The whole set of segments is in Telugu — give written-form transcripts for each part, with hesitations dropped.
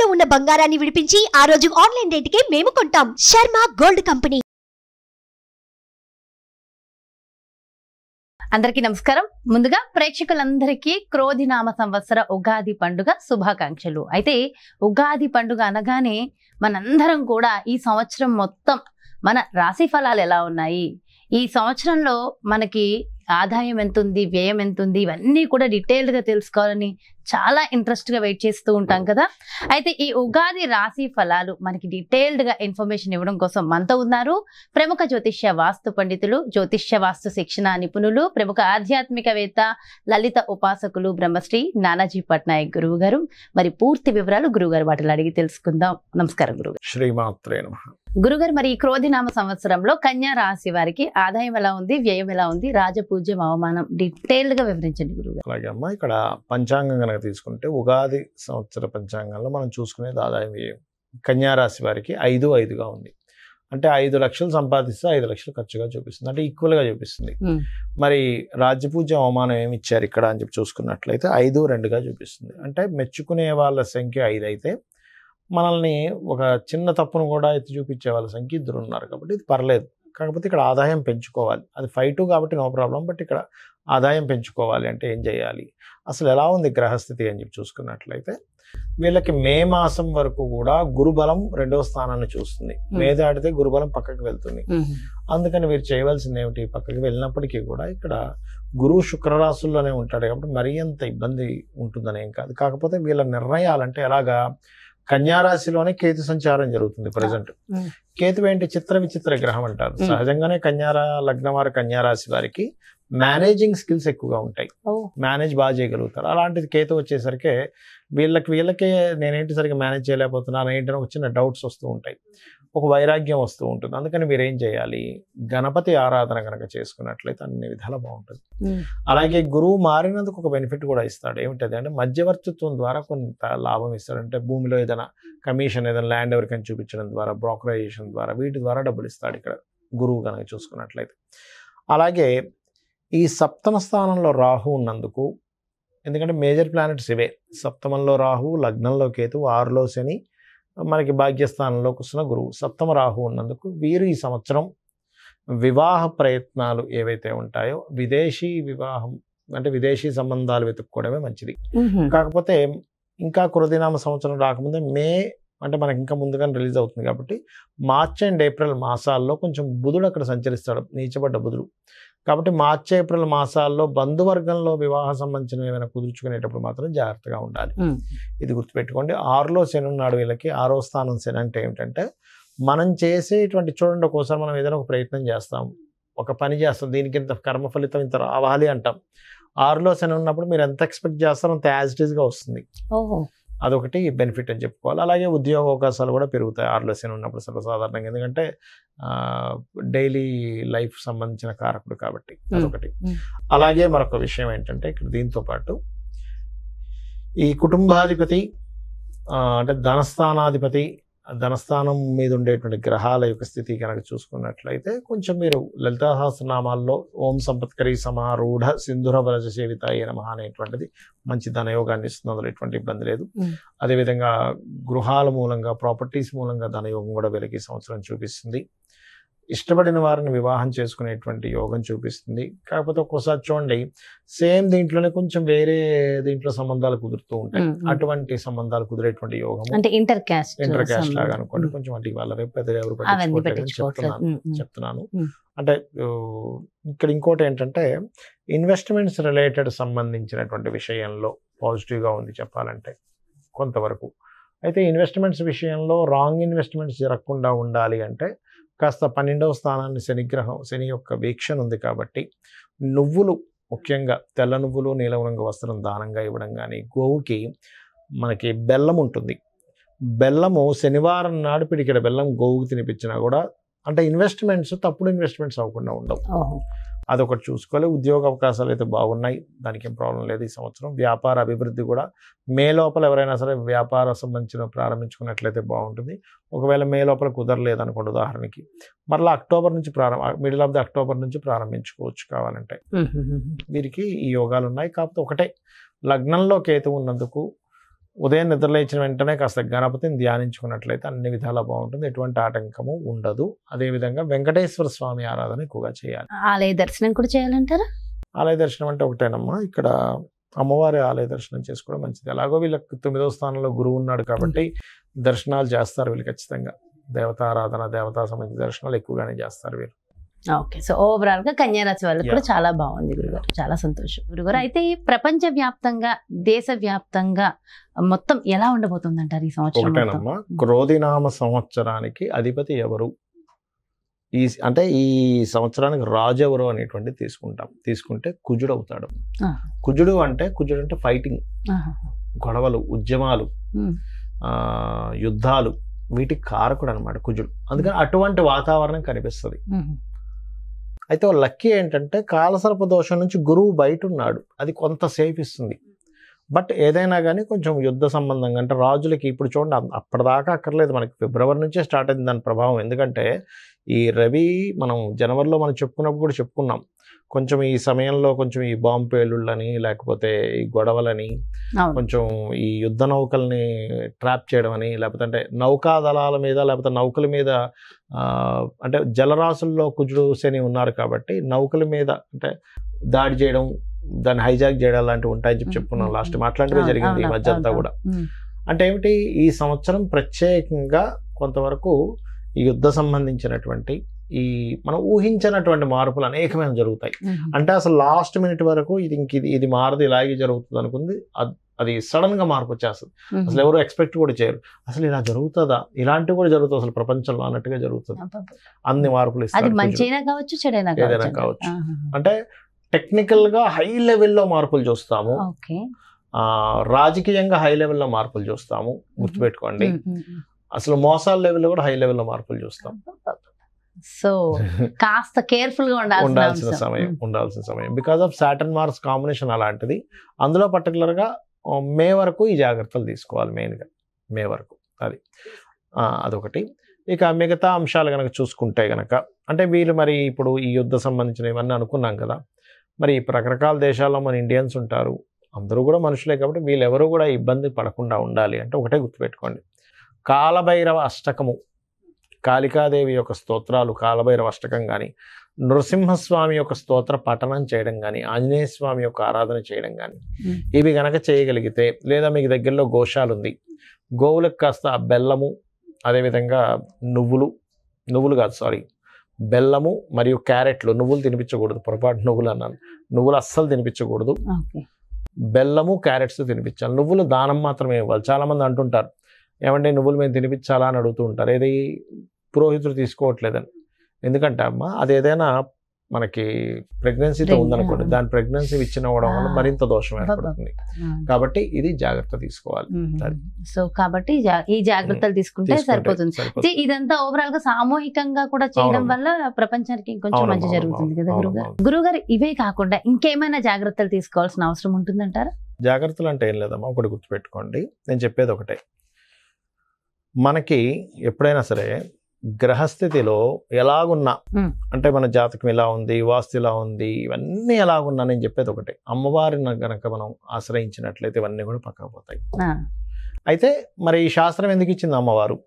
తాకట్టులో ఉన్న బంగారాన్ని విడిపించి ఆ రోజు ఆన్లైన్ రేటుకే మేము కొంటాం. Sharma gold company. అందరికీ నమస్కారం. ముందుగా ప్రేక్షకులందరికీ క్రోధినామ సంవత్సర ఉగాది పండుగ శుభాకాంక్షలు. అయితే ఉగాది పండుగ అనగానే మనందరం కూడా ఈ సంవత్సరం మొత్తం మన రాశి ఫలాలు ఎలా ఉన్నాయి, ఈ సంవత్సరంలో మనకి ఆదాయం ఎంత ఉంది, వ్యయం ఎంత ఉంది, ఇవన్నీ కూడా డీటెయిల్డ్గా తెలుసుకోవాలని చాలా ఇంట్రెస్ట్గా వెయిట్ చేస్తూ ఉంటాం కదా. అయితే ఈ ఉగాది రాశి ఫలాలు మనకి డీటెయిల్డ్గా ఇన్ఫర్మేషన్ ఇవ్వడం కోసం మనతో ఉన్నారు ప్రముఖ జ్యోతిష్య వాస్తు పండితులు, జ్యోతిష్య వాస్తు శిక్షణ నిపుణులు, ప్రముఖ ఆధ్యాత్మికవేత్త, లలిత ఉపాసకులు బ్రహ్మశ్రీ నానాజీ పట్నాయక్ గురువు గారు. మరి పూర్తి వివరాలు గురువుగారు వాటిలో అడిగి తెలుసుకుందాం. నమస్కారం గురుగారు. శ్రీమాత్రే నమః. గురుగారు, మరి ఈ క్రోధినామ సంవత్సరంలో కన్యా రాశి వారికి ఆదాయం ఎలా ఉంది, వ్యయం ఎలా ఉంది, రాజపూజ్యం, అవమానం డీటెయిల్డ్ గా వివరించండి గురుగారు. అలాగే అమ్మా, ఇక్కడ పంచాంగం కనుక తీసుకుంటే ఉగాది సంవత్సర పంచాంగంలో మనం చూసుకునేది ఆదాయం వ్యయం కన్యా రాశి వారికి 5-5గా ఉంది. అంటే 5 లక్షలు సంపాదిస్తే 5 లక్షలు ఖర్చుగా చూపిస్తుంది, అంటే ఈక్వల్గా చూపిస్తుంది. మరి రాజ్యపూజ్యం అవమానం ఏమి ఇచ్చారు ఇక్కడ అని చెప్పి చూసుకున్నట్లయితే 5-2గా చూపిస్తుంది. అంటే మెచ్చుకునే వాళ్ళ సంఖ్య 5 అయితే మనల్ని ఒక చిన్న తప్పును కూడా ఎత్తి చూపించే వాళ్ళ సంఖ్య 2 ఉన్నారు, కాబట్టి ఇది పర్లేదు. కాకపోతే ఇక్కడ ఆదాయం పెంచుకోవాలి. అది 5-2 కాబట్టి నో ప్రాబ్లం. బట్ ఇక్కడ ఆదాయం పెంచుకోవాలి అంటే ఏం చేయాలి, అసలు ఎలా ఉంది గ్రహస్థితి అని చెప్పి చూసుకున్నట్లయితే వీళ్ళకి మే మాసం వరకు కూడా గురుబలం 2వ స్థానాన్ని చూస్తుంది. మే దాటితే గురుబలం పక్కకి వెళ్తుంది. అందుకని మీరు చేయవలసింది ఏమిటి, పక్కకి వెళ్ళినప్పటికీ కూడా ఇక్కడ గురువు శుక్రరాశుల్లోనే ఉంటాడు కాబట్టి మరీ అంత ఇబ్బంది ఉంటుందని ఏం కాదు. కాకపోతే వీళ్ళ నిర్ణయాలంటే ఎలాగా, కన్యారాశిలోనే కేతు సంచారం జరుగుతుంది ప్రజెంట్. కేతు ఏంటి, చిత్ర విచిత్ర గ్రహం అంటారు. సహజంగానే లగ్నం వారి కన్యారాశి వారికి మేనేజింగ్ స్కిల్స్ ఎక్కువగా ఉంటాయి, మేనేజ్ బాగా చేయగలుగుతారు. అలాంటిది కేతు వచ్చేసరికి వీళ్ళకే నేనేంటి సరిగ్గా మేనేజ్ చేయలేకపోతున్నాను ఏంటని ఒక చిన్న డౌట్స్ వస్తూ ఉంటాయి, ఒక వైరాగ్యం వస్తూ ఉంటుంది. అందుకని మీరు ఏం చేయాలి, గణపతి ఆరాధన కనుక చేసుకున్నట్లయితే అన్ని విధాలా బాగుంటుంది. అలాగే గురువు మారినందుకు ఒక బెనిఫిట్ కూడా ఇస్తాడు. ఏమిటది అంటే మధ్యవర్తిత్వం ద్వారా కొంత లాభం ఇస్తాడు. అంటే భూమిలో ఏదైనా కమిషన్, ఏదైనా ల్యాండ్ ఎవరికైనా చూపించడం ద్వారా, బ్రోకరైజేషన్ ద్వారా, వీటి ద్వారా డబ్బులు ఇస్తాడు ఇక్కడ గురువు కనుక చూసుకున్నట్లయితే. అలాగే ఈ సప్తమ స్థానంలో రాహు ఉన్నందుకు, ఎందుకంటే మేజర్ ప్లానెట్స్ ఇవే, సప్తమంలో రాహు, లగ్నంలో కేతు, 6లో శని, మనకి భాగ్యస్థానంలో కూర్చున్న గురువు, సప్తమ రాహు ఉన్నందుకు వీరు ఈ సంవత్సరం వివాహ ప్రయత్నాలు ఏవైతే ఉంటాయో విదేశీ వివాహం అంటే విదేశీ సంబంధాలు వెతుక్కోవడమే మంచిది. కాకపోతే ఇంకా క్రోధినామ సంవత్సరం రాకముందే మే అంటే మనకి ఇంకా ముందుగానే రిలీజ్ అవుతుంది కాబట్టి మార్చ్ అండ్ ఏప్రిల్ మాసాల్లో కొంచెం బుధుడు అక్కడ సంచరిస్తాడు, నీచబడ్డ బుధుడు. కాబట్టి మార్చ్ ఏప్రిల్ మాసాల్లో బంధువర్గంలో వివాహ సంబంధించిన ఏమైనా కుదుర్చుకునేటప్పుడు మాత్రం జాగ్రత్తగా ఉండాలి. ఇది గుర్తుపెట్టుకోండి. 6లో శని ఉన్నాడు వీళ్ళకి. 6వ స్థానం శని అంటే ఏమిటంటే మనం చేసేటువంటి, చూడండి ఒక్కోసారి మనం ఏదైనా ఒక ప్రయత్నం చేస్తాం, ఒక పని చేస్తాం, దీనికి ఇంత కర్మ ఫలితం ఇంత రావాలి అంటాం. 6లో శని ఉన్నప్పుడు మీరు ఎంత ఎక్స్పెక్ట్ చేస్తారో అంత యాజ్ ఇట్ ఈస్గా వస్తుంది. అదొకటి బెనిఫిట్ అని చెప్పుకోవాలి. అలాగే ఉద్యోగ అవకాశాలు కూడా పెరుగుతాయి 6లో శని ఉన్నప్పుడు సర్వసాధారణంగా, ఎందుకంటే డైలీ లైఫ్ సంబంధించిన కారకుడు కాబట్టి అదొకటి. అలాగే మరొక విషయం ఏంటంటే ఇక్కడ దీంతో పాటు ఈ కుటుంబాధిపతి అంటే ధనస్థానాధిపతి, ధనస్థానం మీద ఉండేటువంటి గ్రహాల యొక్క స్థితి కనుక చూసుకున్నట్లయితే కొంచెం మీరు లలితా సహస్రనామాల్లో ఓం సంపత్కరీ సమారూఢ సింధుర వరజ సేవితాయ నమః అనేటువంటిది మంచి ధనయోగాన్ని ఇస్తుంది, అందులో ఎటువంటి ఇబ్బంది లేదు. అదేవిధంగా గృహాల మూలంగా, ప్రాపర్టీస్ మూలంగా ధనయోగం కూడా వీళ్ళకి ఈ సంవత్సరం చూపిస్తుంది. ఇష్టపడిన వారిని వివాహం చేసుకునేటువంటి యోగం చూపిస్తుంది. కాకపోతే ఒక్కోసారి చూడండి సేమ్ దీంట్లోనే కొంచెం వేరే దీంట్లో సంబంధాలు కుదురుతూ ఉంటాయి. అటువంటి సంబంధాలు కుదిరేటువంటి యోగం అంటే ఇంటర్ క్యాస్ట్ లాగా అనుకోండి. కొంచెం అంటే వాళ్ళ రేపు పెద్దగా ఎవరు చెప్తున్నాను. అంటే ఇక్కడ ఇంకోటి ఏంటంటే ఇన్వెస్ట్మెంట్స్ రిలేటెడ్ సంబంధించినటువంటి విషయంలో పాజిటివ్గా ఉంది చెప్పాలంటే కొంతవరకు. అయితే ఇన్వెస్ట్మెంట్స్ విషయంలో రాంగ్ ఇన్వెస్ట్మెంట్స్ జరగకుండా ఉండాలి అంటే కాస్త 12వ స్థానాన్ని శని యొక్క వీక్షణ ఉంది కాబట్టి నువ్వులు, ముఖ్యంగా తెల్ల నువ్వులు, నీలం రంగు వస్త్రం దానంగా ఇవ్వడం కానీ, గోవుకి మనకి బెల్లం ఉంటుంది, బెల్లము శనివారం నాడు పిడికెడ బెల్లం గోవుకి తినిపించినా కూడా అంటే ఇన్వెస్ట్మెంట్స్ తప్పుడు ఇన్వెస్ట్మెంట్స్ అవ్వకుండా ఉండవు. అదొకటి చూసుకోవాలి. ఉద్యోగ అవకాశాలు అయితే బాగున్నాయి, దానికి ఏం ప్రాబ్లం లేదు ఈ సంవత్సరం. వ్యాపార అభివృద్ధి కూడా మే లోపల ఎవరైనా సరే వ్యాపార సంబంధించిన ప్రారంభించుకున్నట్లయితే బాగుంటుంది. ఒకవేళ మే లోపల కుదరలేదు అనుకోండి, ఉదాహరణకి మరలా అక్టోబర్ నుంచి మిడిల్ ఆఫ్ ది అక్టోబర్ నుంచి ప్రారంభించుకోవచ్చు కావాలంటే. వీరికి ఈ యోగాలు ఉన్నాయి. కాకపోతే ఒకటే, లగ్నంలో కేతు ఉన్నందుకు ఉదయం నిద్రలేచిన వెంటనే కాస్త గణపతిని ధ్యానించుకున్నట్లయితే అన్ని విధాలా బాగుంటుంది, ఎటువంటి ఆటంకము ఉండదు. అదేవిధంగా వెంకటేశ్వర స్వామి ఆరాధన ఎక్కువగా చేయాలి. ఆలయ దర్శనం కూడా చేయాలంటారా? ఆలయ దర్శనం అంటే ఒకటేనమ్మా, ఇక్కడ అమ్మవారి ఆలయ దర్శనం చేసుకోవడం మంచిది. అలాగో వీళ్ళకి 9వ స్థానంలో గురువు ఉన్నాడు కాబట్టి దర్శనాలు చేస్తారు వీళ్ళు ఖచ్చితంగా. దేవతారాధన, దేవతా సంబంధించిన దర్శనాలు ఎక్కువగానే చేస్తారు వీళ్ళు. ఓకే, సో ఓవరాల్ గా కన్యా రాశి వాళ్ళకి కూడా చాలా బాగుంది గురుగారు, చాలా సంతోషం గురుగారు. అయితే ప్రపంచ వ్యాప్తంగా, దేశ వ్యాప్తంగా మొత్తం ఎలా ఉండబోతుంది అంటారు ఈ సంవత్సరం? ఒకటేనమ్మా, క్రోధినామ సంవత్సరానికి అధిపతి ఎవరు, అంటే ఈ సంవత్సరానికి రాజు ఎవరు అనేటువంటిది తీసుకుంటే కుజుడు అవుతాడు. కుజుడు అంటే ఫైటింగ్, గొడవలు, ఉద్యమాలు, యుద్ధాలు, వీటికి కారకుడు అనమాట కుజుడు. అందుకని అటువంటి వాతావరణం కనిపిస్తుంది. అయితే లక్కీ ఏంటంటే కాలసర్ప దోషం నుంచి గురువు బయట ఉన్నాడు, అది కొంత సేఫ్ ఇస్తుంది. బట్ ఏదైనా కానీ కొంచెం యుద్ధ సంబంధంగా, అంటే రాజులకి ఇప్పుడు చూడండి అప్పటిదాకా అక్కర్లేదు, మనకి ఫిబ్రవరి నుంచే స్టార్ట్ అయింది దాని ప్రభావం. ఎందుకంటే ఈ రవి మనం జనవరిలో మనం చెప్పుకున్నప్పుడు కూడా చెప్పుకున్నాం, కొంచెం ఈ సమయంలో కొంచెం ఈ బాంబు పేలుళ్ళని, లేకపోతే ఈ గొడవలని, కొంచెం ఈ యుద్ధ నౌకల్ని ట్రాప్ చేయడం అని, లేకపోతే అంటే నౌకా దళాల మీద, లేకపోతే నౌకల మీద, అంటే జలరాశుల్లో కుజుడు శని ఉన్నారు కాబట్టి నౌకల మీద అంటే దాడి చేయడం, దాన్ని హైజాక్ చేయడం లాంటివి ఉంటాయని చెప్పుకున్నాం లాస్ట్ టైం. అట్లాంటివే జరిగింది ఈ మధ్య అంతా కూడా. అంటే ఏమిటి, ఈ సంవత్సరం ప్రత్యేకంగా కొంతవరకు ఈ యుద్ధ సంబంధించినటువంటి ఈ మనం ఊహించినటువంటి మార్పులు అనేకమైన జరుగుతాయి. అంటే అసలు లాస్ట్ మినిట్ వరకు ఇది మారదు, ఇలాగే జరుగుతుంది అనుకుంది, అది సడన్ గా మార్పు వచ్చేస్తుంది. అసలు ఎవరు ఎక్స్పెక్ట్ కూడా చేయరు, అసలు ఇలా జరుగుతుందా, ఇలాంటివి కూడా జరుగుతుంది అసలు ప్రపంచంలో అన్నట్టుగా జరుగుతుంది. అన్ని మార్పులు ఏదైనా కావచ్చు. అంటే టెక్నికల్ గా హై లెవెల్లో మార్పులు చూస్తాము, రాజకీయంగా హై లెవెల్లో మార్పులు చూస్తాము, గుర్తుపెట్టుకోండి. అసలు మోసాల లెవెల్లో కూడా హై లెవెల్లో మార్పులు చూస్తాం. సో కాస్త కేర్ఫుల్ గా ఉండాల్సిన సమయం because of Saturn Mars combination అలాంటిది. అందులో పర్టికులర్ గా మే వరకు ఈ జాగ్రత్తలు తీసుకోవాలి, మెయిన్గా మే వరకు. అదొకటి. ఇక మిగతా అంశాలు కనుక చూసుకుంటే కనుక, అంటే వీళ్ళు మరి ఇప్పుడు ఈ యుద్ధ సంబంధించిన ఇవన్నీ అనుకున్నాం కదా, మరి రకరకాల దేశాల్లో మన ఇండియన్స్ ఉంటారు, అందరూ కూడా మనుషులే కాబట్టి వీళ్ళెవరూ కూడా ఇబ్బంది పడకుండా ఉండాలి అంటే ఒకటే గుర్తుపెట్టుకోండి, కాలభైరవ అష్టకము, కాళికాదేవి యొక్క స్తోత్రాలు, కాలభైరవ అష్టకం కానీ, నృసింహస్వామి యొక్క స్తోత్ర పఠనం చేయడం కానీ, ఆంజనేయ స్వామి యొక్క ఆరాధన చేయడం కానీ, ఇవి గనక చేయగలిగితే, లేదా మీకు దగ్గరలో గోశాల ఉంది, గోవులకు కాస్త బెల్లము, అదేవిధంగా నువ్వులు కాదు సారీ బెల్లము మరియు క్యారెట్లు, నువ్వులు తినిపించకూడదు, పొరపాటు నువ్వులు అన్నాను, నువ్వులు అస్సలు తినిపించకూడదు, బెల్లము క్యారెట్స్ తినిపించాలి. నువ్వులు దానం మాత్రమే ఇవ్వాలి. చాలామంది అంటుంటారు, ఏమంటే నువ్వులు మేము తినిపించాలా అని అడుగుతూ ఉంటారు, ఏది పురోహితుడు తీసుకోవట్లేదని. ఎందుకంటే అమ్మ అది ఏదైనా మనకి ప్రెగ్నెన్సీతో ఉందనుకోండి, దాని ప్రెగ్నెన్సీ ఇచ్చినవ్వడం వల్ల మరింత దోషం ఏర్పడుతుంది. కాబట్టి ఇది జాగ్రత్త తీసుకోవాలి. సో కాబట్టి ఈ జాగ్రత్తలు తీసుకుంటే సరిపోతుంది. ఇదంతా ఓవరాల్ గా సామూహికంగా కూడా చేయడం వల్ల ప్రపంచానికి కొంచెం మంచి జరుగుతుంది కదా గురుగారు. ఇవే కాకుండా ఇంకేమైనా జాగ్రత్తలు తీసుకోవాల్సిన అవసరం ఉంటుందంటారా? జాగ్రత్తలు అంటే ఏం లేదమ్మా, ఒకటి గుర్తుపెట్టుకోండి, నేను చెప్పేది ఒకటే, మనకి ఎప్పుడైనా సరే గ్రహస్థితిలో ఎలాగున్నా, అంటే మన జాతకం ఎలా ఉంది, వాస్తు ఎలా ఉంది, ఇవన్నీ ఎలాగున్నా, నేను చెప్పేది ఒకటే, అమ్మవారిని గనక మనం ఆశ్రయించినట్లయితే ఇవన్నీ కూడా పక్కకు పోతాయి. అయితే మరి ఈ శాస్త్రం ఎందుకు ఇచ్చింది అమ్మవారు?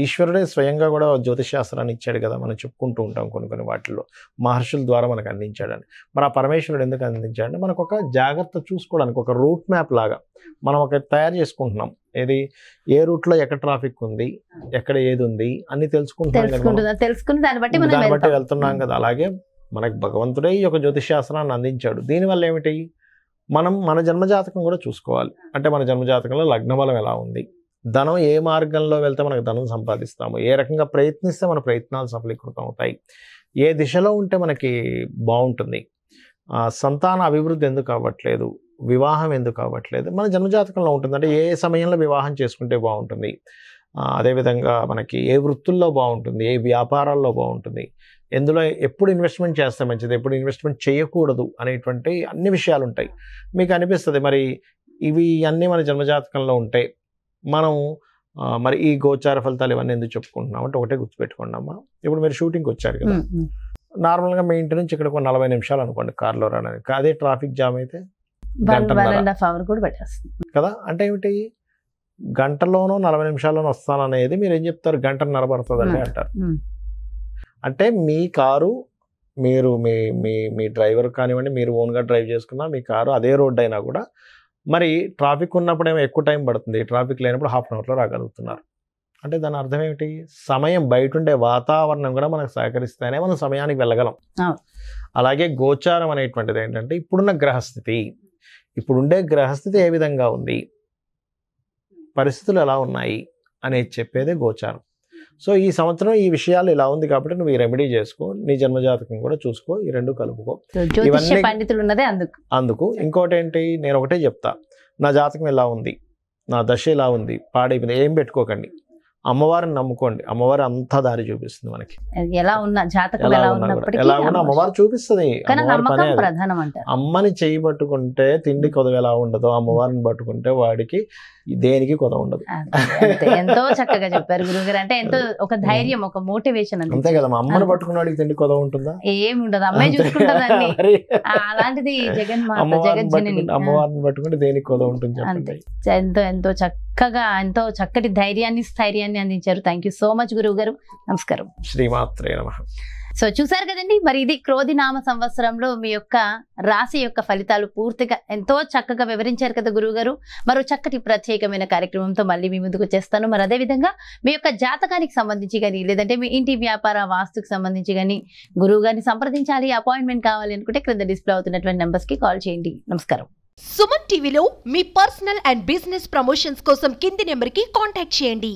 ఈశ్వరుడే స్వయంగా కూడా జ్యోతిష్ శాస్త్రాన్ని ఇచ్చాడు కదా, మనం చెప్పుకుంటూ ఉంటాం కొన్ని వాటిల్లో, మహర్షుల ద్వారా మనకు అందించాడని. మరి ఆ పరమేశ్వరుడు ఎందుకు అందించాడంటే మనకు ఒక జాగ్రత్త చూసుకోవడానికి, ఒక రూట్ మ్యాప్ లాగా మనం ఒక తయారు చేసుకుంటున్నాం. ఏది, ఏ రూట్లో ఎక్కడ ట్రాఫిక్ ఉంది, ఎక్కడ ఏది ఉంది అన్ని తెలుసుకుని దాన్ని బట్టి వెళ్తున్నాం కదా. అలాగే మనకు భగవంతుడే ఈ యొక్క జ్యోతిష్ శాస్త్రాన్ని అందించాడు. దీనివల్ల ఏమిటి, మనం మన జన్మజాతకం కూడా చూసుకోవాలి. అంటే మన జన్మజాతకంలో లగ్నబలం ఎలా ఉంది, ధనం ఏ మార్గంలో వెళ్తే మనకు ధనం సంపాదిస్తాము, ఏ రకంగా ప్రయత్నిస్తే మన ప్రయత్నాలు సఫలీకృతం అవుతాయి, ఏ దిశలో ఉంటే మనకి బాగుంటుంది, సంతాన అభివృద్ధి ఎందుకు అవ్వట్లేదు, వివాహం ఎందుకు అవ్వట్లేదు, మన జన్మజాతకంలో ఉంటుంది. అంటే ఏ సమయంలో వివాహం చేసుకుంటే బాగుంటుంది, అదేవిధంగా మనకి ఏ వృత్తుల్లో బాగుంటుంది, ఏ వ్యాపారాల్లో బాగుంటుంది, ఎందులో ఎప్పుడు ఇన్వెస్ట్మెంట్ చేస్తే మంచిది, ఎప్పుడు ఇన్వెస్ట్మెంట్ చేయకూడదు అనేటువంటి అన్ని విషయాలు ఉంటాయి. మీకు అనిపిస్తుంది మరి ఇవి అన్నీ మన జన్మజాతకంలో ఉంటాయి, మనం మరి ఈ గోచార ఫలితాలు ఇవన్నీ ఎందుకు చెప్పుకుంటున్నాం అంటే ఒకటే గుర్తుపెట్టుకోండి అమ్మా. ఇప్పుడు మీరు షూటింగ్కి వచ్చారు కదా, నార్మల్గా మీ ఇంటి నుంచి ఇక్కడ 40 నిమిషాలు అనుకోండి కార్లో రావడానికి, అదే ట్రాఫిక్ జామ్ అయితే గంట కూడా పెట్టేస్తుంది కదా. అంటే ఏమిటి, గంటలోనో 40 నిమిషాల్లోనో వస్తాననేది మీరు ఏం చెప్తారు, గంటన్నర పడుతుందండి అంటారు. అంటే మీ కారు మీరు మీ మీ మీ డ్రైవర్ కానివ్వండి, మీరు ఓన్గా డ్రైవ్ చేసుకున్నా మీ కారు అదే రోడ్ అయినా కూడా మరి ట్రాఫిక్ ఉన్నప్పుడు ఏమో ఎక్కువ టైం పడుతుంది, ట్రాఫిక్ లేనప్పుడు హాఫ్ అన్ అవర్లో రాగలుగుతున్నారు. అంటే దాని అర్థం ఏమిటి, సమయం బయట ఉండే వాతావరణం కూడా మనకు సహకరిస్తేనే మనం సమయానికి వెళ్ళగలం. అలాగే గోచారం అనేటువంటిది ఏంటంటే ఇప్పుడున్న గ్రహస్థితి, ఇప్పుడుండే గ్రహస్థితి ఏ విధంగా ఉంది, పరిస్థితులు ఎలా ఉన్నాయి అనేది చెప్పేదే గోచారం. సో ఈ సంవత్సరం ఈ విషయాలు ఇలా ఉంది కాబట్టి నువ్వు ఈ రెమెడీ చేసుకో, నీ జన్మజాతకం కూడా చూసుకో, ఈ రెండు కలుపుకో. జ్యోతిష్య పండితులు ఉన్నదే అందుకు. ఇంకోటి ఏంటి, నేను ఒకటే చెప్తా, నా జాతకం ఎలా ఉంది, నా దశ ఎలా ఉంది, పాడైపోయింది ఏం పెట్టుకోకండి, అమ్మవారిని నమ్ముకోండి. అమ్మవారి అంతా దారి చూపిస్తుంది మనకి. ఎలా ఉన్న జాతకం ఎలా ఉన్నప్పటికీ ఎలా ఉన్నా అమ్మవారు చూపిస్తుంది. ప్రధానం అంటారు. అమ్మని చేయి పట్టుకుంటే తిండి కొదవ ఎలా ఉండదో, అమ్మవారిని పట్టుకుంటే వాడికి దేనికి కొదవ ఉండదు. ఎంతో చక్కగా చెప్పారు గురుగారు. అంటే ఎంతో ఒక ధైర్యం, ఒక మోటివేషన్ అంతే కదా. అమ్మని పట్టుకున్న వాడికి తిండి కొదవ ఉంటుందా? ఏమి ఉండదు, అమ్మాయి చూసుకుంటుందండి. అలాంటిది అమ్మవారిని పట్టుకుంటే దేనికి కొదవ ఉంటుంది చెప్పండి. ఎంతో ఎంతో చక్కగా, ఎంతో చక్కటి ధైర్యాన్ని, స్థైర్యాన్ని అందించారు. థ్యాంక్ యూ సో మచ్ గురువు గారు. నమస్కారం. శ్రీమాత్రే నమః. సో చూసారు కదండి, మరి ఇది క్రోధినామ సంవత్సరంలో మీ యొక్క రాశి యొక్క ఫలితాలు పూర్తిగా ఎంతో చక్కగా వివరించారు కదా గురువు గారు. మరో చక్కటి ప్రత్యేకమైన కార్యక్రమంతో మళ్ళీ మీ ముందుకు వచ్చేస్తాను. మరి అదేవిధంగా మీ యొక్క జాతకానికి సంబంధించి కానీ, లేదంటే మీ ఇంటి వ్యాపార వాస్తుకు సంబంధించి కానీ గురువు గారిని సంప్రదించాలి, అపాయింట్మెంట్ కావాలి అనుకుంటే క్రింద డిస్ప్లే అవుతున్నటువంటి నెంబర్స్ కి కాల్ చేయండి. నమస్కారం. సుమన్ టీవీలో మీ పర్సనల్ అండ్ బిజినెస్ ప్రమోషన్స్ కోసం కింది నెంబర్ కి కాంటాక్ట్ చేయండి.